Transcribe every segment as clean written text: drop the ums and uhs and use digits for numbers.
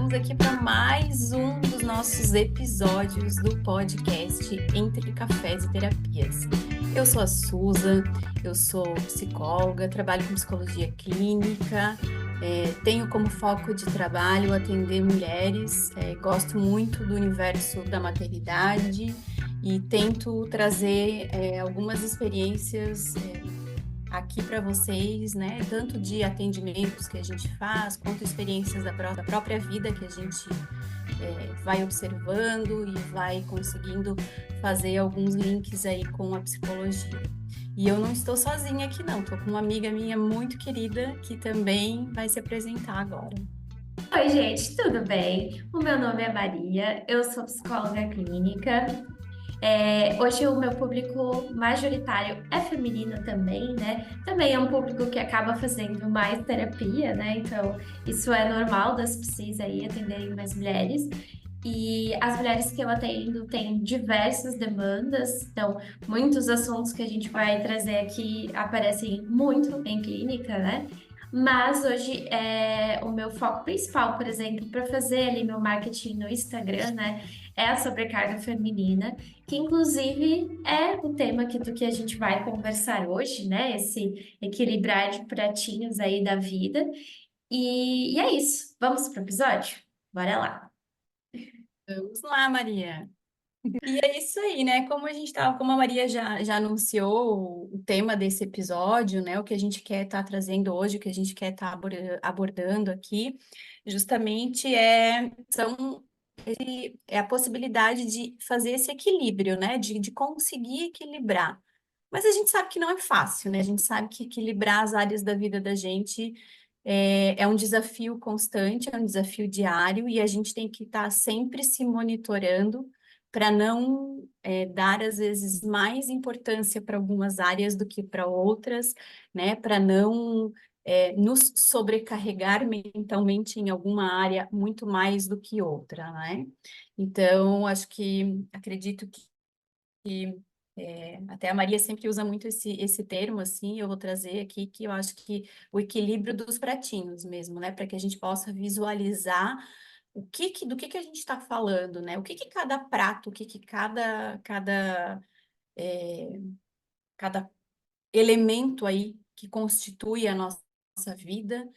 estamos aqui para mais um dos nossos episódios do podcast Entre Cafés e Terapias. Eu sou a Suza, eu sou psicóloga, trabalho com psicologia clínica, tenho como foco de trabalho atender mulheres, gosto muito do universo da maternidade e tento trazer algumas experiências aqui para vocês, né? Tanto de atendimentos que a gente faz, quanto experiências da própria vida que a gente vai observando e vai conseguindo fazer alguns links aí com a psicologia. E eu não estou sozinha aqui, não. Estou com uma amiga minha muito querida que também vai se apresentar agora. Oi, gente, tudo bem? O meu nome é Maria, eu sou psicóloga clínica. Hoje o meu público majoritário é feminino também, né? Também é um público que acaba fazendo mais terapia, né? Então, isso é normal das psis aí atenderem mais mulheres. E as mulheres que eu atendo têm diversas demandas, então muitos assuntos que a gente vai trazer aqui aparecem muito em clínica, né? Mas hoje o meu foco principal, por exemplo, para fazer ali meu marketing no Instagram, né, é a sobrecarga feminina, que inclusive é o tema do que a gente vai conversar hoje, né? Esse equilibrar de pratinhos aí da vida. E é isso. Vamos pro episódio? Bora lá. Vamos lá, Maria. E é isso aí, né? Como a gente tava, como a Maria já anunciou o tema desse episódio, né? O que a gente quer estar trazendo hoje, o que a gente quer estar abordando aqui, justamente é a possibilidade de fazer esse equilíbrio, né? De conseguir equilibrar. Mas a gente sabe que não é fácil, né? A gente sabe que equilibrar as áreas da vida da gente é um desafio constante, é um desafio diário, e a gente tem que estar sempre se monitorando para não dar, às vezes, mais importância para algumas áreas do que para outras, né? Para não nos sobrecarregar mentalmente em alguma área muito mais do que outra, né? Então, acredito que até a Maria sempre usa muito esse termo, assim, eu vou trazer aqui, que eu acho que o equilíbrio dos pratinhos mesmo, né? Para que a gente possa visualizar do que a gente está falando, né? O que cada prato, o que é, cada elemento aí que constitui a nossa vida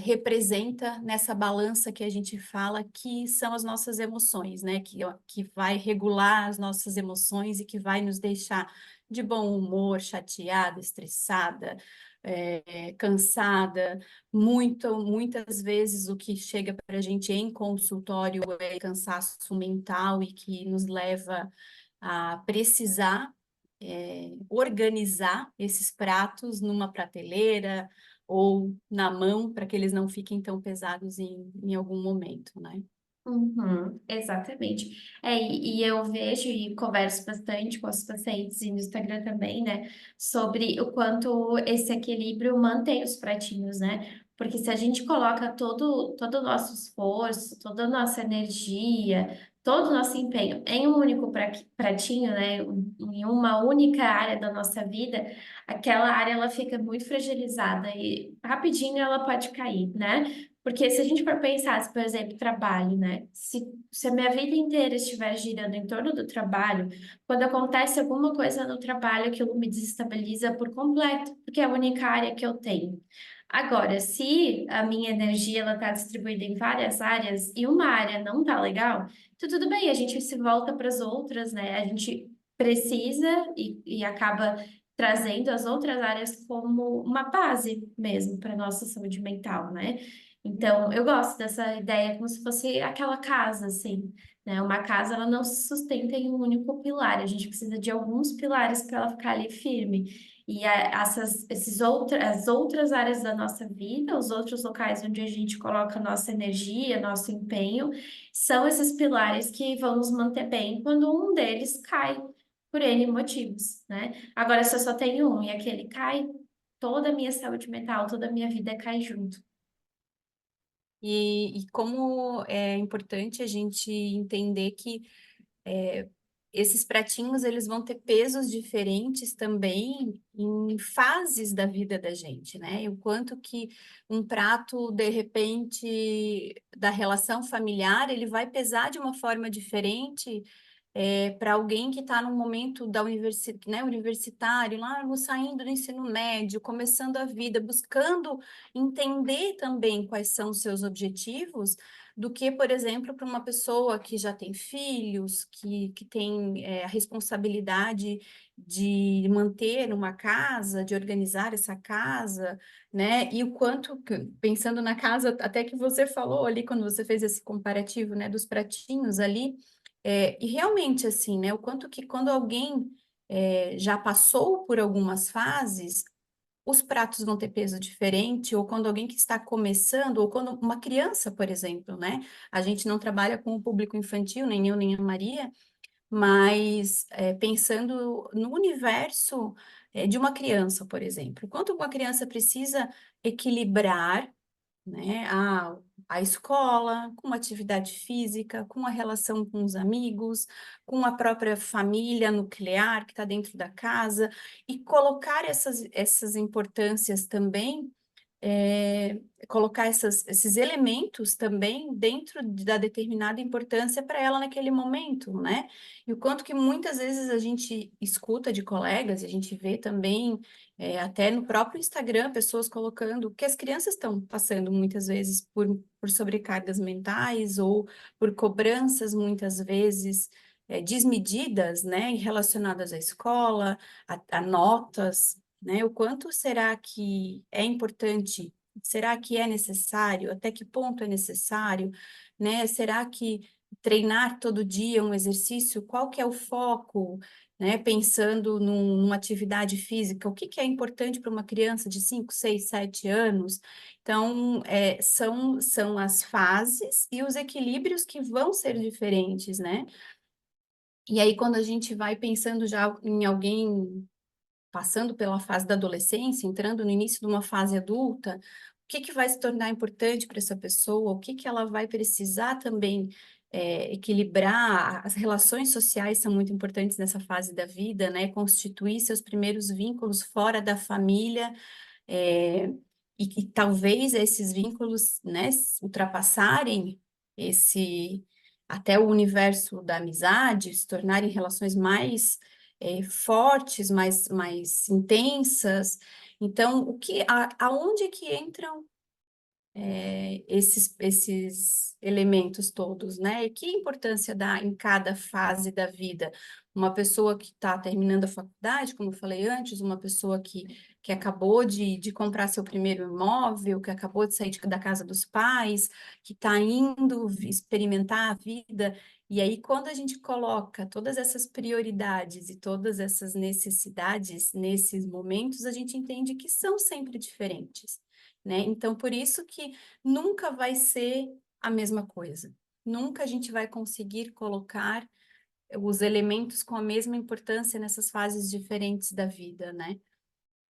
representa nessa balança que a gente fala, que são as nossas emoções, né? Que vai regular as nossas emoções e que vai nos deixar de bom humor, chateada, estressada, cansada. Muitas vezes o que chega para a gente em consultório é cansaço mental e que nos leva a precisar organizar esses pratos numa prateleira ou na mão para que eles não fiquem tão pesados em algum momento, né? Uhum, exatamente. E eu vejo e converso bastante com os pacientes e no Instagram também, né, sobre o quanto esse equilíbrio mantém os pratinhos, né? Porque se a gente coloca todo o nosso esforço, toda a nossa energia, todo o nosso empenho em um único pratinho, né, em uma única área da nossa vida, aquela área ela fica muito fragilizada e rapidinho ela pode cair, né? Porque se a gente for pensar, se, por exemplo, trabalho, né? Se a minha vida inteira estiver girando em torno do trabalho, quando acontece alguma coisa no trabalho, aquilo me desestabiliza por completo, porque é a única área que eu tenho. Agora, se a minha energia ela está distribuída em várias áreas e uma área não tá legal, então tudo bem, a gente se volta para as outras, né? A gente precisa e acaba trazendo as outras áreas como uma base mesmo para nossa saúde mental, né? Então, eu gosto dessa ideia como se fosse aquela casa, assim, né? Uma casa, ela não se sustenta em um único pilar, a gente precisa de alguns pilares para ela ficar ali firme. E as outras áreas da nossa vida, os outros locais onde a gente coloca nossa energia, nosso empenho, são esses pilares que vão nos manter bem quando um deles cai por N motivos, né? Agora, se eu só tenho um e aquele cai, toda a minha saúde mental, toda a minha vida cai junto. E como é importante a gente entender que esses pratinhos, eles vão ter pesos diferentes também em fases da vida da gente, né? E o quanto que um prato, de repente, da relação familiar, ele vai pesar de uma forma diferente para alguém que está num momento da né, universitário, lá saindo do ensino médio, começando a vida, buscando entender também quais são os seus objetivos, do que, por exemplo, para uma pessoa que já tem filhos, que tem a responsabilidade de manter uma casa, de organizar essa casa, né? E o quanto, pensando na casa, até que você falou ali, quando você fez esse comparativo, né, dos pratinhos ali, e realmente, assim, né, o quanto que quando alguém já passou por algumas fases, os pratos vão ter peso diferente, ou quando alguém que está começando, ou quando uma criança, por exemplo, né? A gente não trabalha com o público infantil, nem eu, nem a Maria, mas pensando no universo de uma criança, por exemplo. Quanto uma criança precisa equilibrar, né? A escola, com a atividade física, com a relação com os amigos, com a própria família nuclear que está dentro da casa, e colocar essas importâncias também é, colocar esses elementos também dentro da determinada importância para ela naquele momento, né? E o quanto que muitas vezes a gente escuta de colegas, e a gente vê também, até no próprio Instagram, pessoas colocando que as crianças estão passando muitas vezes por sobrecargas mentais ou por cobranças muitas vezes desmedidas, né, relacionadas à escola, a notas, né? O quanto será que é importante? Será que é necessário? Até que ponto é necessário? Né? Será que treinar todo dia um exercício, qual que é o foco? Né? Pensando numa atividade física, o que que é importante para uma criança de 5, 6, 7 anos? Então, são as fases e os equilíbrios que vão ser diferentes, né? E aí, quando a gente vai pensando já em alguém passando pela fase da adolescência, entrando no início de uma fase adulta, o que que vai se tornar importante para essa pessoa, o que que ela vai precisar também equilibrar, as relações sociais são muito importantes nessa fase da vida, né? Constituir seus primeiros vínculos fora da família, é, e talvez esses vínculos, né, ultrapassarem esse até o universo da amizade, se tornarem relações mais fortes, mais intensas. Então, aonde que entram esses elementos todos, né? E que importância dá em cada fase da vida? Uma pessoa que está terminando a faculdade, como eu falei antes, uma pessoa que acabou de comprar seu primeiro imóvel, que acabou de sair da casa dos pais, que está indo experimentar a vida. E aí, quando a gente coloca todas essas prioridades e todas essas necessidades nesses momentos, a gente entende que são sempre diferentes, né? Então, por isso que nunca vai ser a mesma coisa. Nunca a gente vai conseguir colocar os elementos com a mesma importância nessas fases diferentes da vida, né?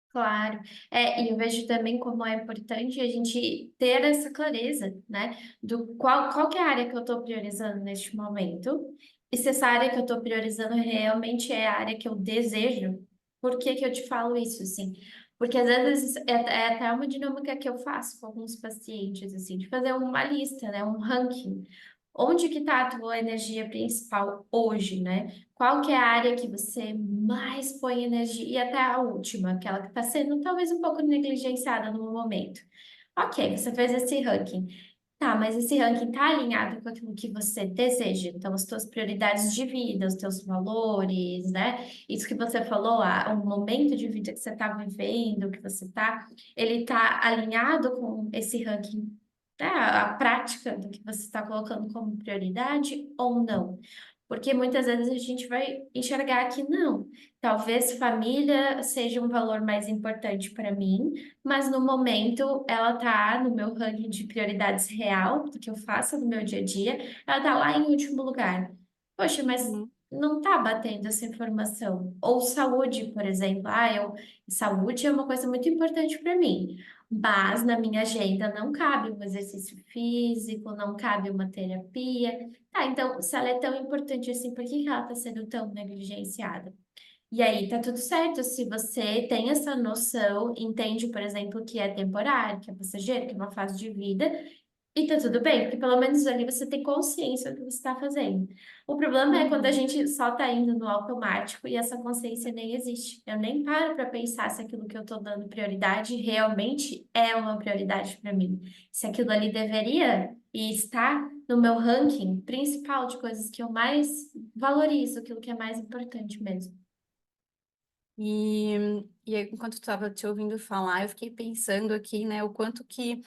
Claro, e eu vejo também como é importante a gente ter essa clareza, né, do qual que é a área que eu estou priorizando neste momento, e se essa área que eu estou priorizando realmente é a área que eu desejo. Por que que eu te falo isso, assim? Porque às vezes é até uma dinâmica que eu faço com alguns pacientes, assim, de fazer uma lista, né, um ranking. Onde que está a tua energia principal hoje, né? Qual que é a área que você mais põe energia? E até a última, aquela que está sendo talvez um pouco negligenciada no momento. Ok, você fez esse ranking. Tá, mas esse ranking está alinhado com aquilo que você deseja. Então, as tuas prioridades de vida, os teus valores, né? Isso que você falou, o momento de vida que você está vivendo, que você está, ele está alinhado com esse ranking, né? A prática do que você está colocando como prioridade ou não? Porque muitas vezes a gente vai enxergar que não. Talvez família seja um valor mais importante para mim, mas no momento ela tá no meu ranking de prioridades real, do que eu faço no meu dia a dia, ela tá lá em último lugar. Poxa, mas Uhum. não tá batendo essa informação. Ou saúde, por exemplo. Saúde é uma coisa muito importante para mim. Mas na minha agenda não cabe um exercício físico, não cabe uma terapia. Tá, então, se ela é tão importante assim, por que que ela está sendo tão negligenciada? E aí, tá tudo certo se você tem essa noção, entende, por exemplo, que é temporário, que é passageiro, que é uma fase de vida, e tá tudo bem, porque pelo menos ali você tem consciência do que você está fazendo. O problema é quando a Uhum. gente só tá indo no automático e essa consciência nem existe. Eu nem paro para pensar se aquilo que eu tô dando prioridade realmente é uma prioridade para mim. Se aquilo ali deveria e está no meu ranking principal de coisas que eu mais valorizo, aquilo que é mais importante mesmo. E, e aí, enquanto estava te ouvindo falar, eu fiquei pensando aqui, né, o quanto que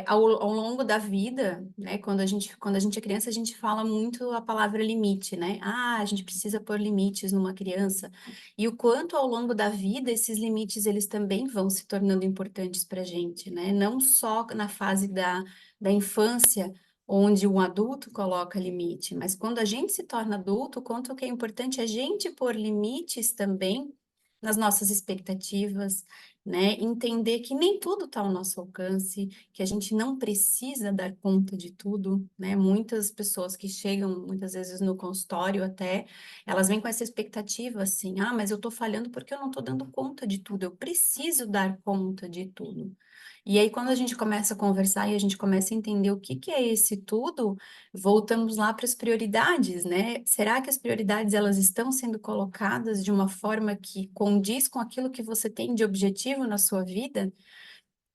ao longo da vida, né, quando a gente é criança, a gente fala muito a palavra limite, né? Ah, a gente precisa pôr limites numa criança. E o quanto ao longo da vida esses limites eles também vão se tornando importantes para a gente, né? Não só na fase da infância, onde um adulto coloca limite, mas quando a gente se torna adulto, o quanto que é importante a gente pôr limites também nas nossas expectativas, né? Entender que nem tudo está ao nosso alcance, que a gente não precisa dar conta de tudo, né? Muitas pessoas que chegam, muitas vezes no consultório até, elas vêm com essa expectativa assim, ah, mas eu estou falhando porque eu não estou dando conta de tudo, eu preciso dar conta de tudo. E aí, quando a gente começa a conversar e a gente começa a entender o que que é esse tudo, voltamos lá para as prioridades, né? Será que as prioridades elas estão sendo colocadas de uma forma que condiz com aquilo que você tem de objetivo na sua vida?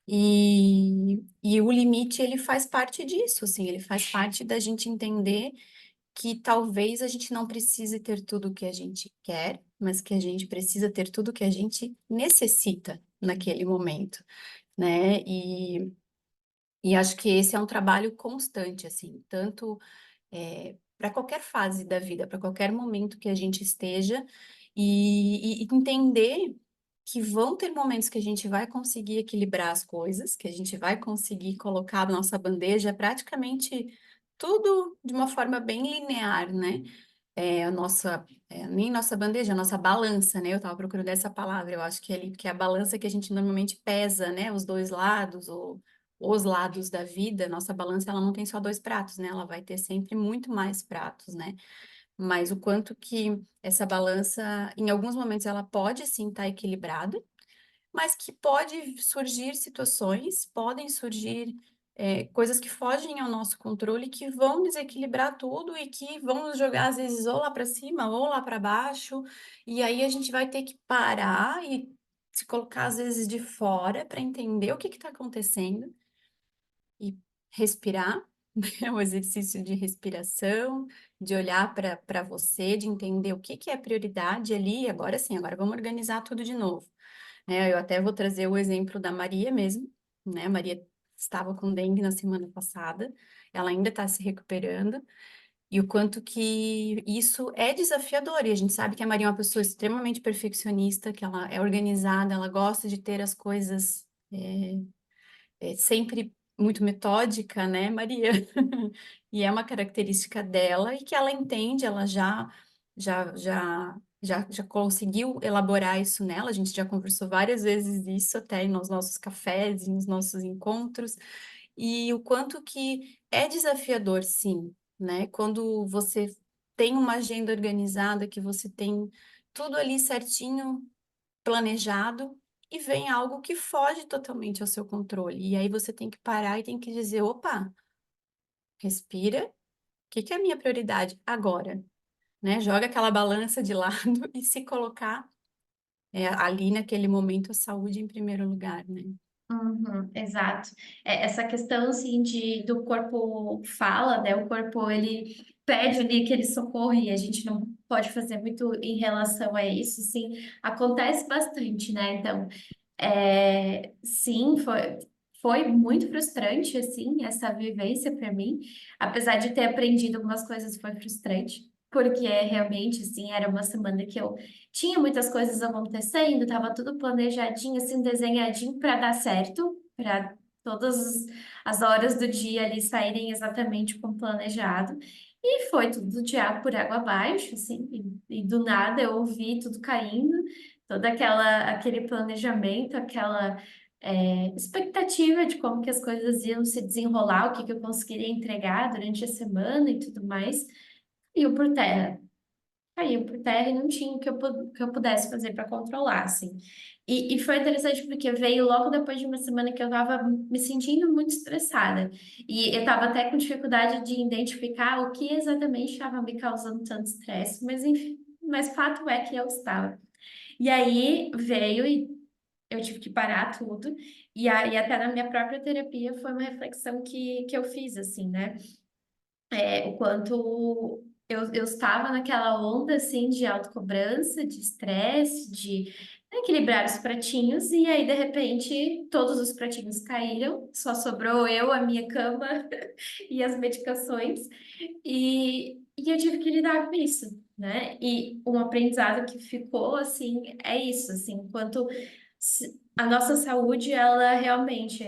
E o limite, ele faz parte disso, assim, ele faz parte da gente entender que talvez a gente não precise ter tudo o que a gente quer, mas que a gente precisa ter tudo o que a gente necessita naquele momento, né? E acho que esse é um trabalho constante, assim, tanto para qualquer fase da vida, para qualquer momento que a gente esteja, e entender que vão ter momentos que a gente vai conseguir equilibrar as coisas, que a gente vai conseguir colocar na nossa bandeja praticamente tudo de uma forma bem linear, né? Nem nossa bandeja, a nossa balança, né? Eu estava procurando essa palavra, eu acho que é ali, porque é a balança que a gente normalmente pesa, né? Os dois lados, ou os lados da vida, nossa balança, ela não tem só dois pratos, né? Ela vai ter sempre muito mais pratos, né? Mas o quanto que essa balança, em alguns momentos, ela pode sim estar equilibrada, mas que pode surgir situações, podem surgir coisas que fogem ao nosso controle, que vão desequilibrar tudo e que vão nos jogar, às vezes, ou lá para cima ou lá para baixo, e aí a gente vai ter que parar e se colocar, às vezes, de fora para entender o que está acontecendo e respirar, né? O exercício de respiração, de olhar para você, de entender o que que é prioridade ali, agora sim, agora vamos organizar tudo de novo, né? Eu até vou trazer o exemplo da Maria mesmo, né? A Maria estava com dengue na semana passada, ela ainda está se recuperando, e o quanto que isso é desafiador, e a gente sabe que a Maria é uma pessoa extremamente perfeccionista, que ela é organizada, ela gosta de ter as coisas sempre muito metódica, né, Maria? E é uma característica dela e que ela entende, ela já conseguiu elaborar isso nela. A gente já conversou várias vezes isso até nos nossos cafés e nos nossos encontros. E o quanto que é desafiador, sim, né? Quando você tem uma agenda organizada, que você tem tudo ali certinho planejado e vem algo que foge totalmente ao seu controle. E aí você tem que parar e tem que dizer, opa, respira, o que que é a minha prioridade agora, né? Joga aquela balança de lado e se colocar ali naquele momento a saúde em primeiro lugar, né? Uhum, exato. Essa questão assim do corpo fala, né? O corpo ele pede ali aquele socorro e a gente não pode fazer muito em relação a isso, sim. Acontece bastante, né? Então, sim, foi muito frustrante assim essa vivência para mim, apesar de ter aprendido algumas coisas, foi frustrante. Porque realmente, assim, era uma semana que eu tinha muitas coisas acontecendo, estava tudo planejadinho, assim, desenhadinho para dar certo, para todas as horas do dia ali saírem exatamente como planejado. E foi tudo de água por água abaixo, assim, e do nada eu ouvi tudo caindo, todo aquele planejamento, aquela expectativa de como que as coisas iam se desenrolar, o que que eu conseguiria entregar durante a semana e tudo mais, caiu por terra. Caiu por terra e não tinha o que que eu pudesse fazer para controlar, assim. E foi interessante porque veio logo depois de uma semana que eu estava me sentindo muito estressada. E eu estava até com dificuldade de identificar o que exatamente estava me causando tanto estresse, mas enfim, mas fato é que eu estava. E aí veio e eu tive que parar tudo. E aí, até na minha própria terapia, foi uma reflexão que eu fiz, assim, né? O quanto eu estava naquela onda, assim, de autocobrança, de estresse, de equilibrar os pratinhos. E aí, de repente, todos os pratinhos caíram. Só sobrou eu, a minha cama e as medicações. E eu tive que lidar com isso, né? E um aprendizado que ficou, assim, é isso, assim, enquanto a nossa saúde, ela realmente,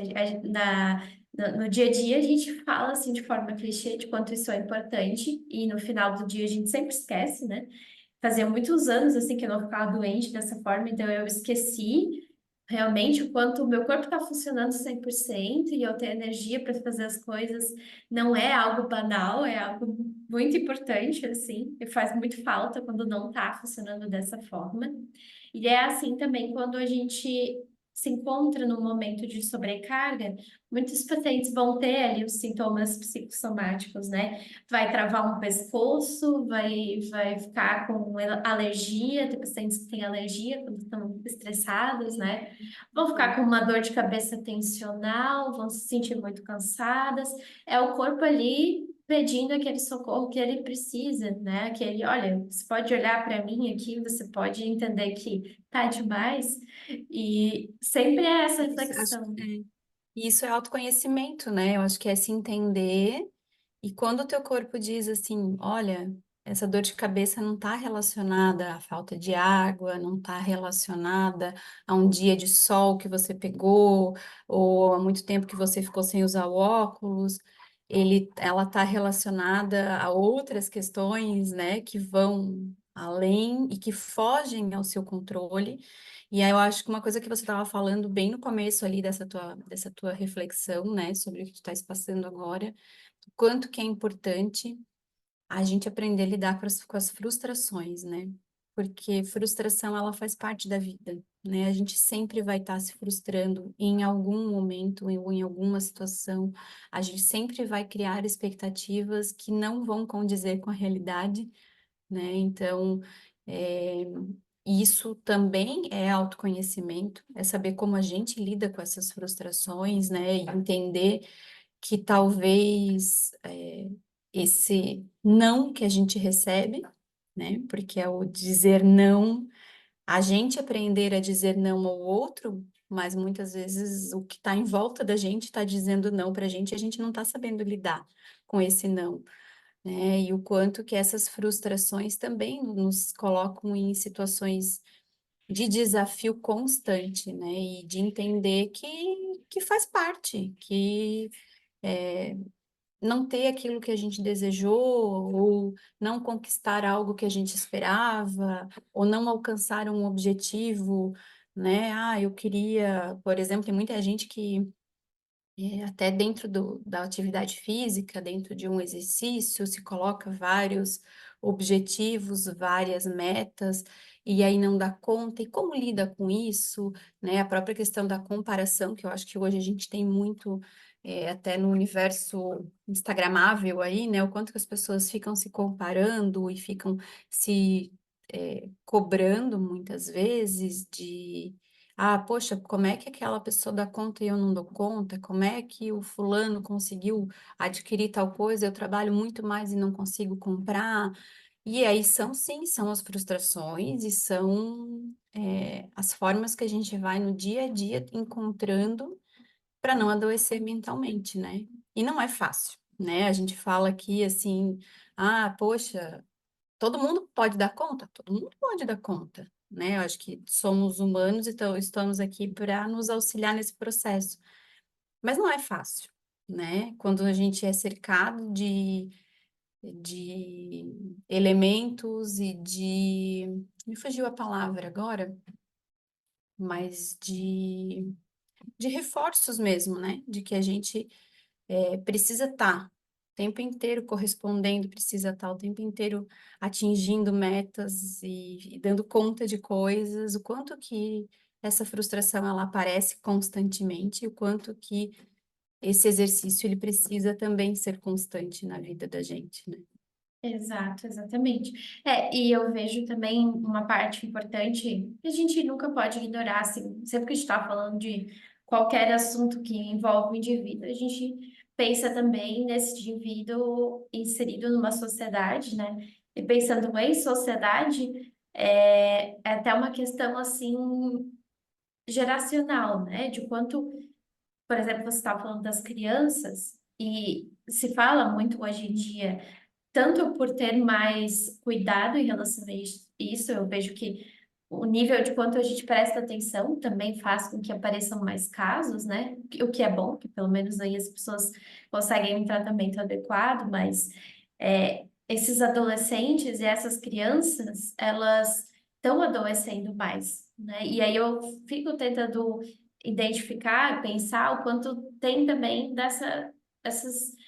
no dia a dia, a gente fala, assim, de forma clichê, de quanto isso é importante, e no final do dia a gente sempre esquece, né? Fazia muitos anos, assim, que eu não ficava doente dessa forma, então eu esqueci realmente o quanto o meu corpo está funcionando 100% e eu ter energia para fazer as coisas não é algo banal, é algo muito importante, assim, e faz muito falta quando não está funcionando dessa forma. E é assim também quando a gente se encontra num momento de sobrecarga, muitos pacientes vão ter ali os sintomas psicossomáticos, né? Vai travar um pescoço, vai ficar com alergia, tem pacientes que têm alergia quando estão estressados, né? Vão ficar com uma dor de cabeça tensional, vão se sentir muito cansadas. É o corpo ali pedindo aquele socorro que ele precisa, né? Aquele, olha, você pode olhar para mim aqui, você pode entender que tá demais. E sempre é essa reflexão. E isso é autoconhecimento, né? Eu acho que é se entender. E quando o teu corpo diz assim, olha, essa dor de cabeça não está relacionada à falta de água, não está relacionada a um dia de sol que você pegou, ou há muito tempo que você ficou sem usar o óculos, ela está relacionada a outras questões, né, que vão além e que fogem ao seu controle. E aí eu acho que uma coisa que você estava falando bem no começo ali dessa tua reflexão, né, sobre o que tu estás passando agora, quanto que é importante a gente aprender a lidar com as frustrações, né? Porque frustração, ela faz parte da vida, né? A gente sempre vai estar se frustrando em algum momento ou em alguma situação. A gente sempre vai criar expectativas que não vão condizer com a realidade, né? Então, é, isso também é autoconhecimento, é saber como a gente lida com essas frustrações, né? E entender que talvez esse não que a gente recebe, né? Porque é o dizer não, a gente aprender a dizer não ao outro, mas muitas vezes o que está em volta da gente está dizendo não para a gente não está sabendo lidar com esse não, né? E o quanto que essas frustrações também nos colocam em situações de desafio constante, né? E de entender que faz parte, que não ter aquilo que a gente desejou, ou não conquistar algo que a gente esperava, ou não alcançar um objetivo, né? Ah, eu queria, por exemplo, tem muita gente que até dentro da atividade física, dentro de um exercício, se coloca vários objetivos, várias metas, e aí não dá conta. E como lida com isso, né? A própria questão da comparação, que eu acho que hoje a gente tem muito, até no universo instagramável aí, né? O quanto que as pessoas ficam se comparando e ficam se cobrando muitas vezes de poxa, como é que aquela pessoa dá conta e eu não dou conta? Como é que o fulano conseguiu adquirir tal coisa? Eu trabalho muito mais e não consigo comprar. E aí são, sim, são as frustrações e são as formas que a gente vai no dia a dia encontrando para não adoecer mentalmente, né? E não é fácil, né? A gente fala aqui assim, poxa. Todo mundo pode dar conta? Todo mundo pode dar conta, né? Eu acho que somos humanos, então estamos aqui para nos auxiliar nesse processo. Mas não é fácil, né? Quando a gente é cercado de elementos e de... Me fugiu a palavra agora, mas de de reforços mesmo, né? De que a gente precisa estar o tempo inteiro correspondendo, precisa estar o tempo inteiro atingindo metas e dando conta de coisas, o quanto que essa frustração ela aparece constantemente, e o quanto que esse exercício ele precisa também ser constante na vida da gente, né? Exato, exatamente. E eu vejo também uma parte importante que a gente nunca pode ignorar, assim, sempre que a gente está falando de qualquer assunto que envolve o indivíduo, a gente pensa também nesse indivíduo inserido numa sociedade, né? E pensando em sociedade, é até uma questão, assim, geracional, né? De quanto, por exemplo, você estava falando das crianças, e se fala muito hoje em dia tanto por ter mais cuidado em relação a isso, eu vejo que o nível de quanto a gente presta atenção também faz com que apareçam mais casos, né? O que é bom, que pelo menos aí as pessoas conseguem um tratamento adequado, mas esses adolescentes e essas crianças, elas estão adoecendo mais, né? E aí eu fico tentando identificar, pensar o quanto tem também esses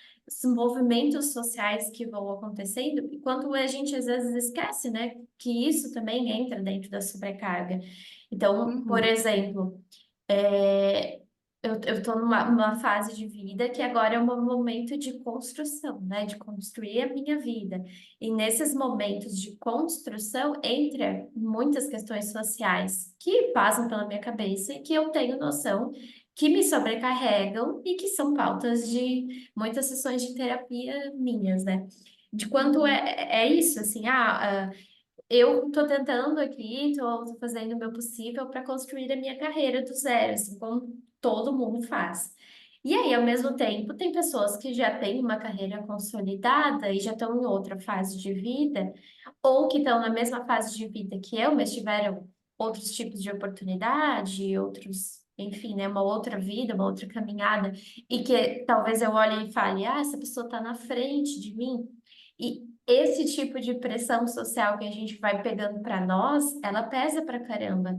movimentos sociais que vão acontecendo, e quanto a gente às vezes esquece, né, que isso também entra dentro da sobrecarga. Então, por Uhum, exemplo, é, eu estou numa fase de vida que agora é um momento de construção, né, de construir a minha vida. E nesses momentos de construção, entra muitas questões sociais que passam pela minha cabeça e que eu tenho noção que me sobrecarregam e que são pautas de muitas sessões de terapia minhas, né? De quanto uhum, é isso, assim, eu estou tentando aqui, estou fazendo o meu possível para construir a minha carreira do zero, assim, como todo mundo faz. E aí, ao mesmo tempo, tem pessoas que já têm uma carreira consolidada e já estão em outra fase de vida, ou que estão na mesma fase de vida que eu, mas tiveram outros tipos de oportunidade, outros, enfim, né, uma outra vida, uma outra caminhada, e que talvez eu olhe e fale, essa pessoa está na frente de mim. E esse tipo de pressão social que a gente vai pegando para nós, ela pesa pra caramba.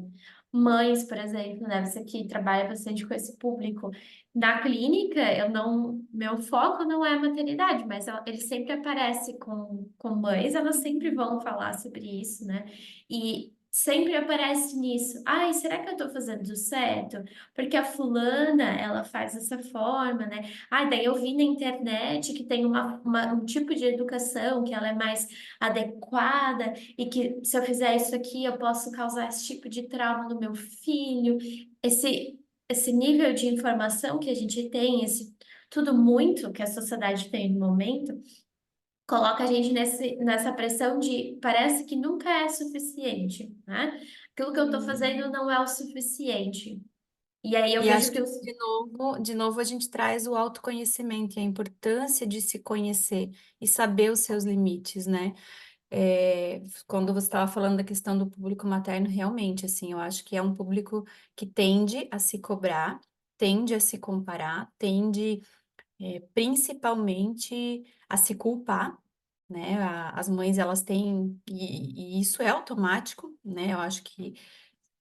Mães, por exemplo, né? Você que trabalha bastante com esse público. Na clínica, eu não, meu foco não é a maternidade, mas ele sempre aparece com mães, elas sempre vão falar sobre isso, né? E sempre aparece nisso. Ai, será que eu tô fazendo certo? Porque a fulana, ela faz dessa forma, né? Ah, daí eu vi na internet que tem um tipo de educação que ela é mais adequada e que se eu fizer isso aqui eu posso causar esse tipo de trauma no meu filho. Esse nível de informação que a gente tem, esse tudo muito que a sociedade tem no momento, coloca a gente nessa pressão de parece que nunca é suficiente, né? Aquilo que eu estou uhum. fazendo não é o suficiente. E aí eu E vejo acho que que, os de novo, a gente traz o autoconhecimento e a importância de se conhecer e saber os seus limites, né? Quando você estava falando da questão do público materno, realmente, assim, eu acho que é um público que tende a se cobrar, tende a se comparar, tende, principalmente, a se culpar, né? As mães, elas têm, e isso é automático, né? Eu acho que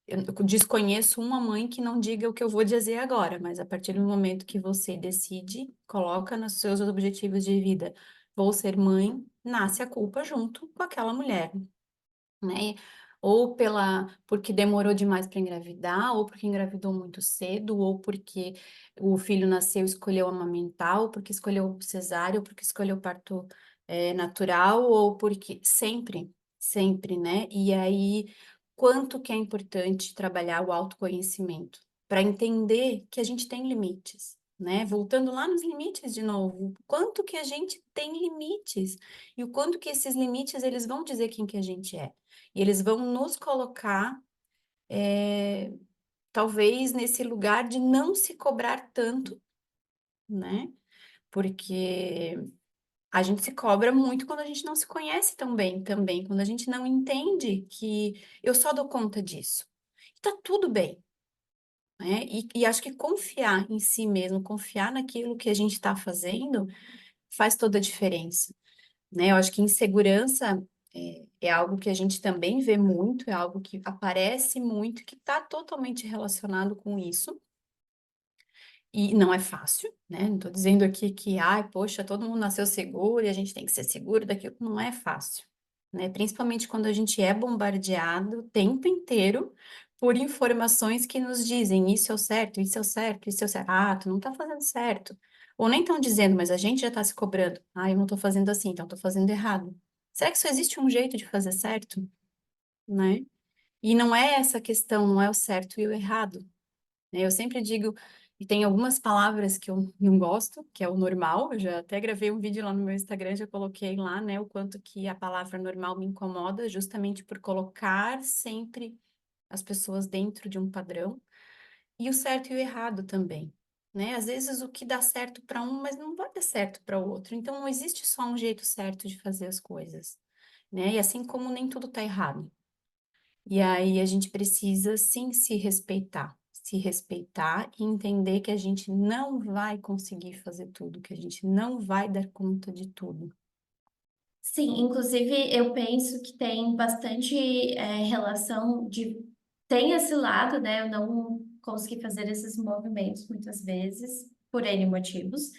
eu desconheço uma mãe que não diga o que eu vou dizer agora, mas a partir do momento que você decide, coloca nos seus objetivos de vida, vou ser mãe, nasce a culpa junto com aquela mulher, né? Ou porque demorou demais para engravidar, ou porque engravidou muito cedo, ou porque o filho nasceu e escolheu amamentar, ou porque escolheu cesárea, ou porque escolheu parto natural, ou porque sempre, né? E aí, quanto que é importante trabalhar o autoconhecimento para entender que a gente tem limites, né? Voltando lá nos limites de novo, quanto que a gente tem limites e o quanto que esses limites eles vão dizer quem que a gente é. E eles vão nos colocar, talvez, nesse lugar de não se cobrar tanto, né? Porque a gente se cobra muito quando a gente não se conhece tão bem também, quando a gente não entende que eu só dou conta disso. E tá tudo bem, né? E acho que confiar em si mesmo, confiar naquilo que a gente está fazendo, faz toda a diferença. Né? Eu acho que insegurança é algo que a gente também vê muito, é algo que aparece muito, que está totalmente relacionado com isso, E não é fácil, né? Não estou dizendo aqui que, ai, poxa, todo mundo nasceu seguro e a gente tem que ser seguro daquilo. Não é fácil, né? Principalmente quando a gente é bombardeado o tempo inteiro por informações que nos dizem isso é o certo, isso é o certo, isso é o certo. Ah, tu não tá fazendo certo. Ou nem estão dizendo, mas a gente já tá se cobrando. Ah, eu não tô fazendo assim, então tô fazendo errado. Será que só existe um jeito de fazer certo, né? E não é essa questão, não é o certo e o errado, né? Eu sempre digo, e tem algumas palavras que eu não gosto, que é o normal. Eu já até gravei um vídeo lá no meu Instagram, já coloquei lá, né, o quanto que a palavra normal me incomoda, justamente por colocar sempre as pessoas dentro de um padrão, e o certo e o errado também. Né? Às vezes o que dá certo para um, mas não vai dar certo para o outro. Então não existe só um jeito certo de fazer as coisas, né? E assim como nem tudo está errado. E aí a gente precisa sim se respeitar e entender que a gente não vai conseguir fazer tudo, que a gente não vai dar conta de tudo. Sim, inclusive eu penso que tem bastante relação de. Tem esse lado, né? Eu não consegui fazer esses movimentos muitas vezes, por N motivos.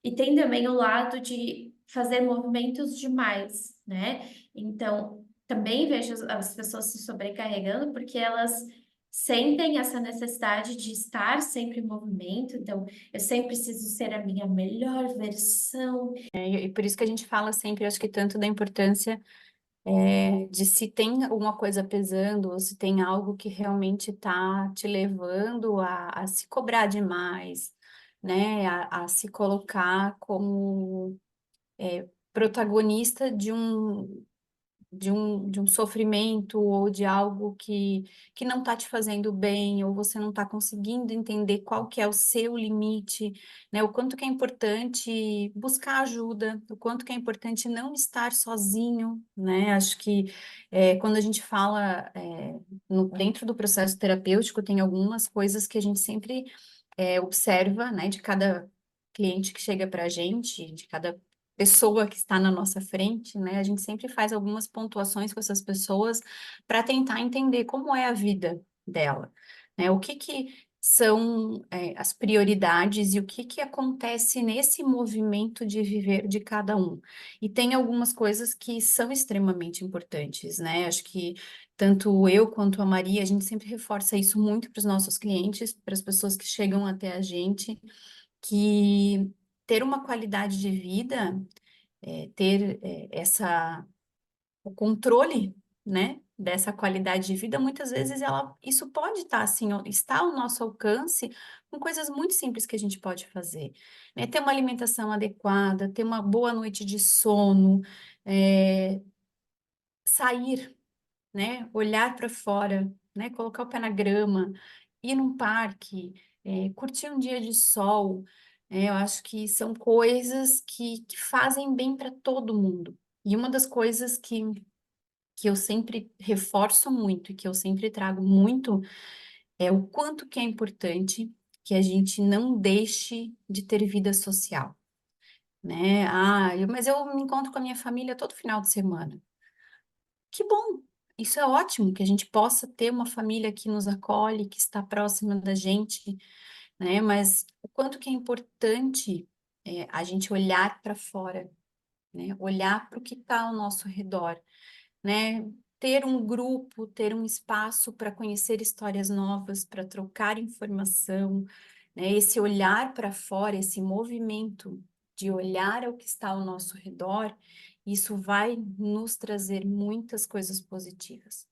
E tem também o lado de fazer movimentos demais, né? Então, também vejo as pessoas se sobrecarregando porque elas sentem essa necessidade de estar sempre em movimento. Então, eu sempre preciso ser a minha melhor versão. E por isso que a gente fala sempre, acho que tanto da importância de se tem alguma coisa pesando, ou se tem algo que realmente está te levando a se cobrar demais, né? A se colocar como protagonista de um sofrimento ou de algo que não está te fazendo bem, ou você não está conseguindo entender qual que é o seu limite, né? O quanto que é importante buscar ajuda, o quanto que é importante não estar sozinho, né? Acho que quando a gente fala dentro do processo terapêutico, tem algumas coisas que a gente sempre observa, né? De cada cliente que chega para a gente, de cada pessoa que está na nossa frente, né? A gente sempre faz algumas pontuações com essas pessoas para tentar entender como é a vida dela, né? O que que são as prioridades e o que que acontece nesse movimento de viver de cada um. E tem algumas coisas que são extremamente importantes, né? Acho que tanto eu quanto a Maria, a gente sempre reforça isso muito para os nossos clientes, para as pessoas que chegam até a gente, que ter uma qualidade de vida ter o controle, né, dessa qualidade de vida, muitas vezes isso pode estar assim, está ao nosso alcance com coisas muito simples que a gente pode fazer, né? Ter uma alimentação adequada, ter uma boa noite de sono, sair, né, olhar para fora, né, colocar o pé na grama, ir num parque, curtir um dia de sol, eu acho que são coisas que fazem bem para todo mundo. E uma das coisas que eu sempre reforço muito e que eu sempre trago muito é o quanto que é importante que a gente não deixe de ter vida social, né? Ah, mas eu me encontro com a minha família todo final de semana. Que bom! Isso é ótimo, que a gente possa ter uma família que nos acolhe, que está próxima da gente, né? Mas o quanto que é importante a gente olhar para fora, né? Olhar para o que está ao nosso redor, né? Ter um grupo, ter um espaço para conhecer histórias novas, para trocar informação, né? Esse olhar para fora, esse movimento de olhar ao que está ao nosso redor, isso vai nos trazer muitas coisas positivas.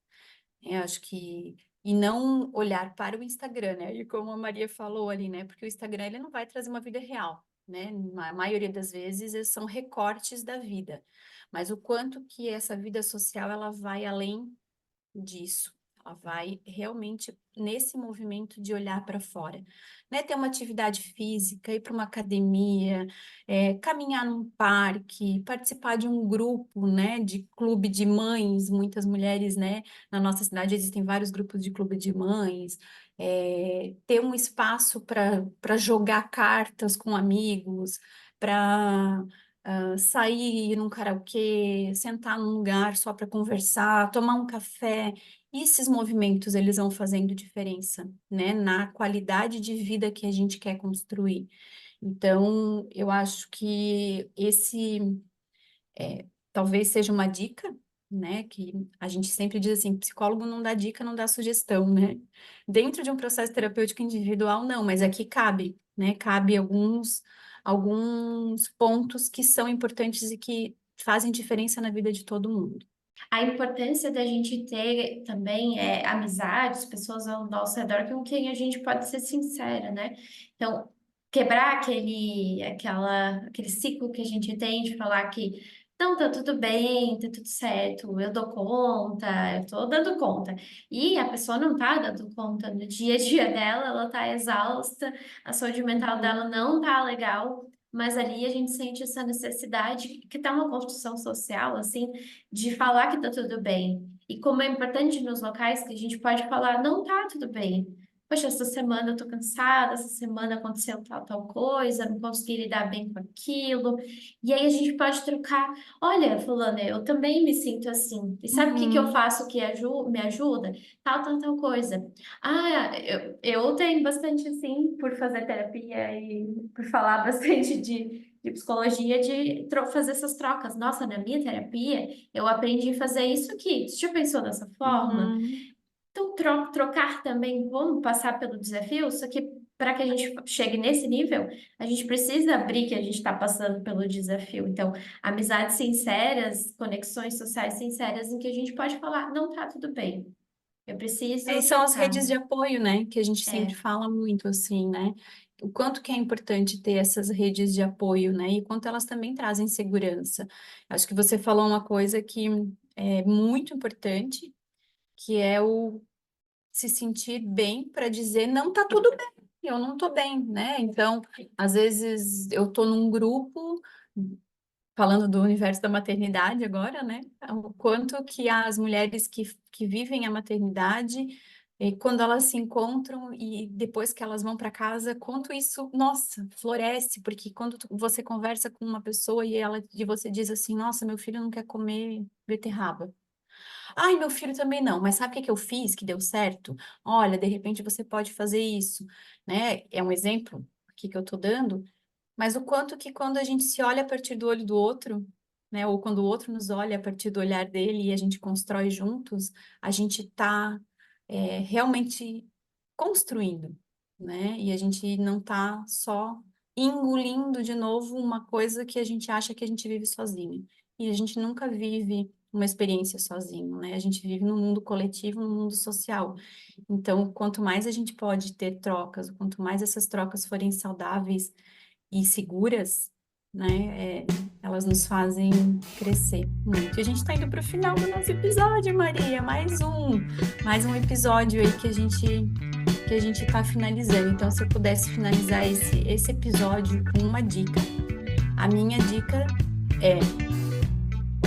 Eu acho que e não olhar para o Instagram, né? E como a Maria falou ali, né? Porque o Instagram ele não vai trazer uma vida real, né? A maioria das vezes são recortes da vida. Mas o quanto que essa vida social ela vai além disso. Ela vai realmente nesse movimento de olhar para fora, né? Ter uma atividade física, ir para uma academia, caminhar num parque, participar de um grupo, né? De clube de mães, muitas mulheres, né? Na nossa cidade existem vários grupos de clube de mães. Ter um espaço para jogar cartas com amigos, para sair num karaokê, sentar num lugar só para conversar, tomar um café. E esses movimentos, eles vão fazendo diferença, né, na qualidade de vida que a gente quer construir. Então, eu acho que esse talvez seja uma dica, né? Que a gente sempre diz assim, psicólogo não dá dica, não dá sugestão, né? Dentro de um processo terapêutico individual, não, mas aqui cabe, né? Cabe alguns pontos que são importantes e que fazem diferença na vida de todo mundo. A importância da gente ter também amizades, pessoas ao nosso redor com quem a gente pode ser sincera, né? Então, quebrar aquele ciclo que a gente tem de falar que não, tá tudo bem, tá tudo certo, eu dou conta, eu tô dando conta. E a pessoa não tá dando conta no dia a dia dela, ela tá exausta, a saúde mental Uhum. dela não tá legal. Mas ali a gente sente essa necessidade, que tá uma construção social, assim, de falar que tá tudo bem. E como é importante nos locais que a gente pode falar, não tá tudo bem. Poxa, essa semana eu tô cansada, essa semana aconteceu tal coisa, não consegui lidar bem com aquilo. E aí a gente pode trocar, olha, fulana, eu também me sinto assim. E sabe o que que eu Uhum. faço que me ajuda? Tal coisa. Ah, eu tenho bastante, assim, por fazer terapia e por falar bastante de psicologia, de fazer essas trocas. Nossa, na minha terapia, eu aprendi a fazer isso aqui. Você já pensou dessa forma? Uhum. Então, trocar também, vamos passar pelo desafio, só que para que a gente chegue nesse nível, a gente precisa abrir que a gente está passando pelo desafio. Então, amizades sinceras, conexões sociais sinceras, em que a gente pode falar, não tá tudo bem, eu E preciso são as trocar. redes de apoio, né? Que a gente sempre É, fala muito assim, né? O quanto que é importante ter essas redes de apoio, né? E quanto elas também trazem segurança. Acho que você falou uma coisa que é muito importante, que é o se sentir bem para dizer não tá tudo bem, eu não tô bem, né? Então, às vezes eu tô num grupo falando do universo da maternidade agora, né? O quanto que as mulheres que vivem a maternidade, quando elas se encontram e depois que elas vão para casa, quanto isso, nossa, floresce, porque quando você conversa com uma pessoa e você diz assim, nossa, meu filho não quer comer beterraba. Ai, meu filho também não, mas sabe o que que eu fiz que deu certo? Olha, de repente você pode fazer isso, né? É um exemplo aqui que eu tô dando, mas o quanto que quando a gente se olha a partir do olho do outro, né, ou quando o outro nos olha a partir do olhar dele e a gente constrói juntos, a gente está realmente construindo, né? E a gente não está só engolindo de novo uma coisa que a gente acha que a gente vive sozinho. E a gente nunca vive uma experiência sozinho, né? A gente vive num mundo coletivo, num mundo social. Então, quanto mais a gente pode ter trocas, quanto mais essas trocas forem saudáveis e seguras, né, elas nos fazem crescer muito. E a gente está indo para o final do nosso episódio, Maria. Mais um episódio aí que a gente está finalizando. Então, se eu pudesse finalizar esse episódio com uma dica, a minha dica é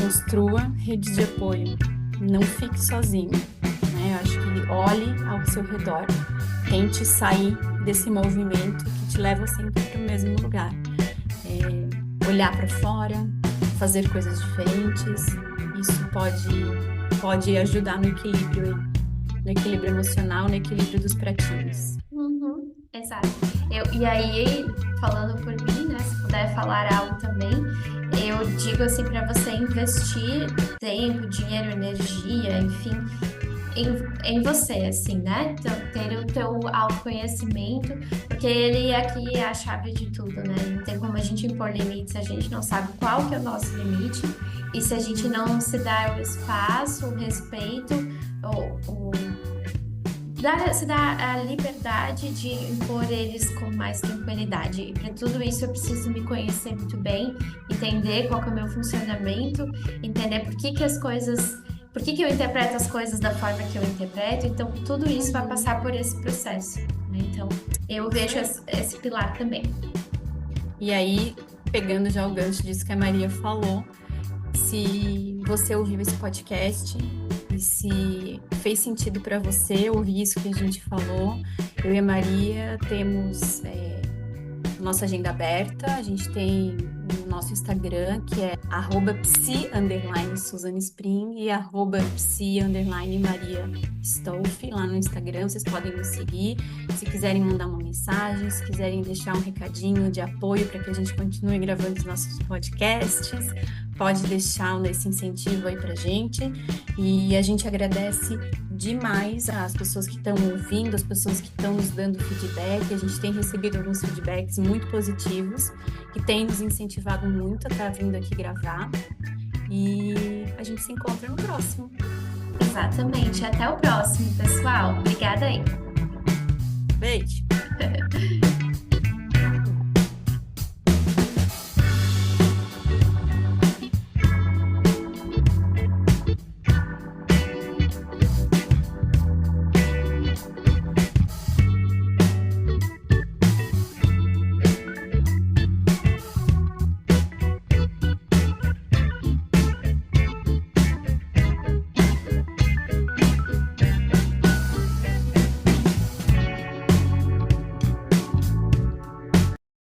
construa redes de apoio. Não fique sozinho, né? Eu acho que olhe ao seu redor, tente sair desse movimento que te leva sempre para o mesmo lugar. Olhar para fora, fazer coisas diferentes, isso pode ajudar no equilíbrio emocional, no equilíbrio dos pratinhos. uhum, exato. E aí, falando por mim, né, se puder falar algo também, eu digo assim para você investir tempo, dinheiro, energia, enfim, em você, assim, né? Então, ter o teu autoconhecimento, porque ele aqui é a chave de tudo, né? Não tem como a gente impor limites, a gente não sabe qual que é o nosso limite, e se a gente não se dá o espaço, o respeito, se dá a liberdade de impor eles com mais tranquilidade. E para tudo isso eu preciso me conhecer muito bem, entender qual que é o meu funcionamento, entender por que que eu interpreto as coisas da forma que eu interpreto. Então, tudo isso vai Uhum. passar por esse processo, né? Então, eu Isso vejo aí. esse pilar também. E aí, pegando já o gancho disso que a Maria falou, se você ouviu esse podcast e se fez sentido para você ouvir isso que a gente falou, eu e a Maria temos nossa agenda aberta. A gente tem o nosso Instagram, que é @psi_SuzanneSpring e @psi_Maria Stolf, lá no Instagram. Vocês podem nos seguir. Se quiserem mandar uma mensagem, se quiserem deixar um recadinho de apoio para que a gente continue gravando os nossos podcasts, pode deixar esse incentivo aí pra gente. E a gente agradece demais às pessoas que estão ouvindo, as pessoas que estão nos dando feedback. A gente tem recebido alguns feedbacks muito positivos, que têm nos incentivado muito a estar vindo aqui gravar. E a gente se encontra no próximo. Exatamente. Até o próximo, pessoal. Obrigada aí. Beijo!